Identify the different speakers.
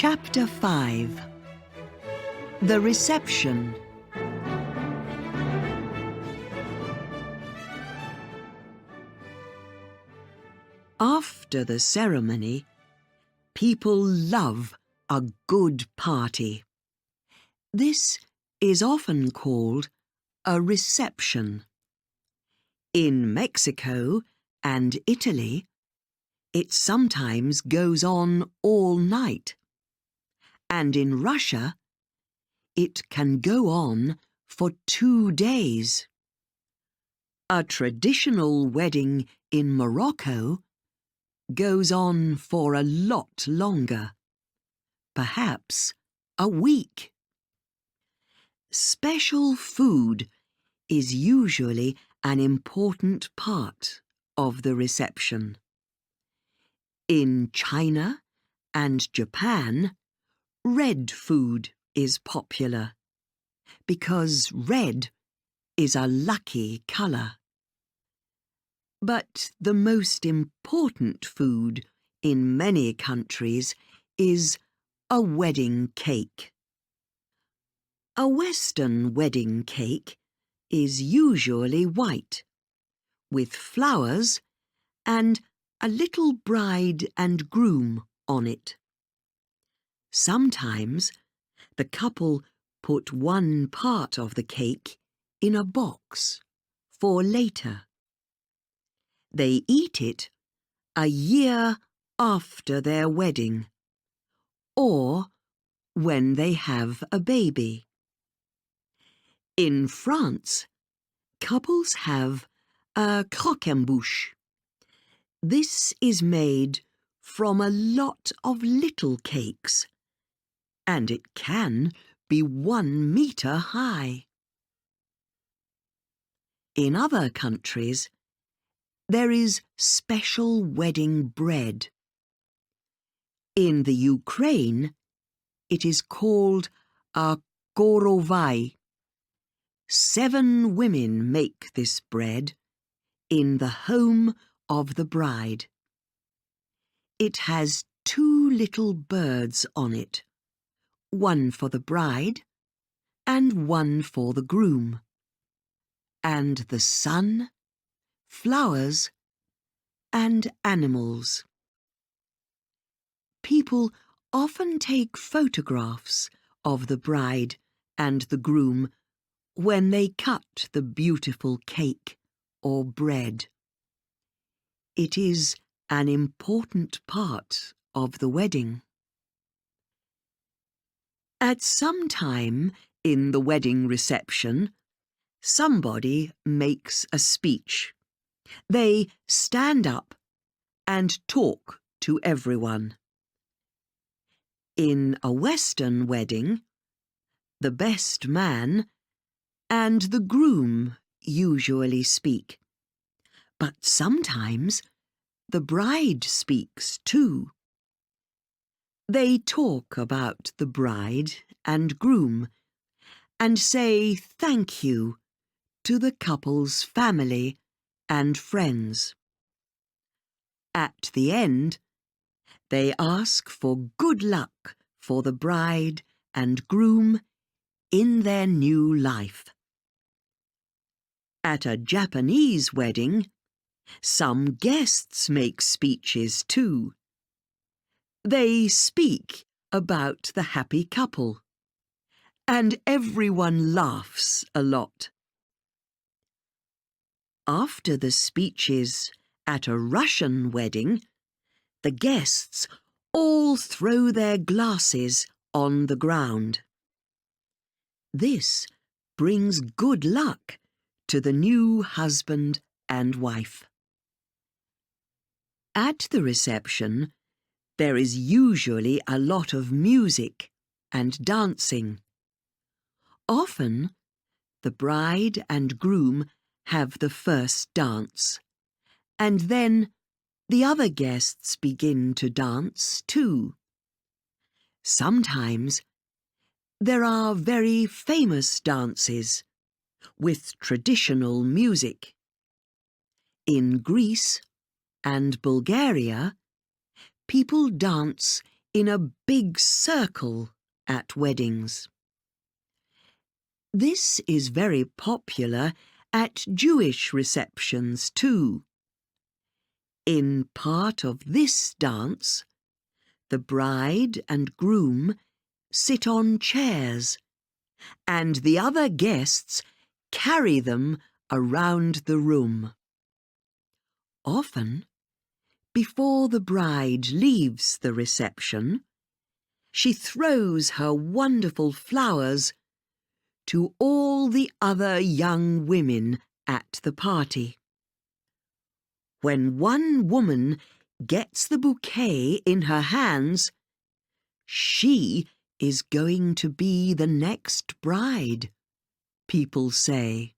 Speaker 1: Chapter 5. The Reception. After the ceremony, people love a good party. This is often called a reception. In Mexico and Italy, it sometimes goes on all night. And in Russia, it can go on for 2 days. A traditional wedding in Morocco goes on for a lot longer, perhaps a week. Special food is usually an important part of the reception. In China and Japan, red food is popular because red is a lucky colour. But the most important food in many countries is a wedding cake. A Western wedding cake is usually white, with flowers and a little bride and groom on it. Sometimes the couple put one part of the cake in a box for later. They eat it a year after their wedding, or when they have a baby. In France, couples have a croquembouche. This is made from a lot of little cakes, and it can be 1 meter high. In other countries, there is special wedding bread. In the Ukraine, it is called a korovai. 7 women make this bread in the home of the bride. It has 2 little birds on it, one for the bride and one for the groom, and the sun, flowers and animals. People often take photographs of the bride and the groom when they cut the beautiful cake or bread. It is an important part of the wedding. At some time in the wedding reception, somebody makes a speech. They stand up and talk to everyone. In a Western wedding, the best man and the groom usually speak, but sometimes the bride speaks too. They talk about the bride and groom and say thank you to the couple's family and friends. At the end, they ask for good luck for the bride and groom in their new life. At a Japanese wedding, some guests make speeches too. They speak about the happy couple, and everyone laughs a lot. After the speeches at a Russian wedding, the guests all throw their glasses on the ground. This brings good luck to the new husband and wife. At the reception, there is usually a lot of music and dancing. Often, the bride and groom have the first dance, and then the other guests begin to dance too. Sometimes, there are very famous dances with traditional music. In Greece and Bulgaria, people dance in a big circle at weddings. This is very popular at Jewish receptions too. In part of this dance, the bride and groom sit on chairs, and the other guests carry them around the room. Often, before the bride leaves the reception, she throws her wonderful flowers to all the other young women at the party. When one woman gets the bouquet in her hands, she is going to be the next bride, people say.